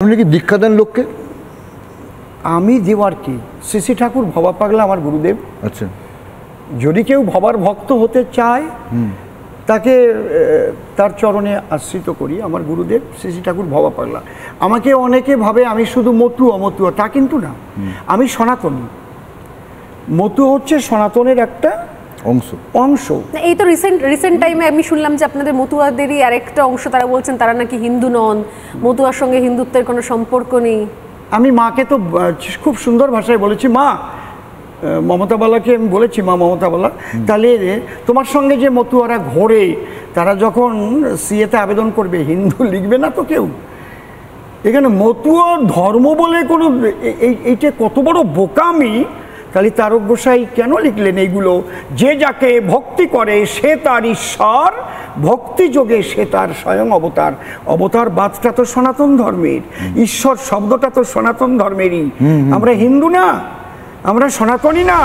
আপনি কি দীক্ষা দেন লোককে? আমি দেওয়ার কি, শ্রী ঠাকুর ভবা পাগলা আমার গুরুদেব। আচ্ছা, যদি কেউ ভবার ভক্ত হতে চায় তাকে তার চরণে আশ্রিত করি। আমার গুরুদেব শ্রী ঠাকুর ভবা পাগলা। আমাকে অনেকে ভাবে আমি শুধু মতুয়া, তা কিন্তু না, আমি সনাতনী। মতুয়া হচ্ছে সনাতনের একটা অংশ। এই তো রিসেন্ট টাইমে আমি শুনলাম যে আপনাদের মতুয়াদেরই আরেকটা অংশ, তারা বলছেন তারা নাকি হিন্দু নন, মতুয়ার সঙ্গে হিন্দুত্বের কোনো সম্পর্ক নেই। আমি মাকে তো খুব সুন্দর ভাষায় বলেছি, মা মমতা বালাকে আমি বলেছি, মা মমতা বালা, তাহলে তোমার সঙ্গে যে মতুয়ারা ঘোরে তারা যখন সিএতে আবেদন করবে হিন্দু লিখবে না তো কেউ। এখানে মতুয়া ধর্ম বলে কোনো এইটা কত বড় বোকামি। তাহলে তারক গোসাই কেন লিখলেন এইগুলো? যে যাকে ভক্তি করে সে তার ঈশ্বর, ভক্তি যোগে সে তার স্বয়ং অবতার। অবতার বাদটা তো সনাতন ধর্মের, ঈশ্বর শব্দটা তো সনাতন ধর্মেরই। আমরা হিন্দু না, আমরা সনাতনী না।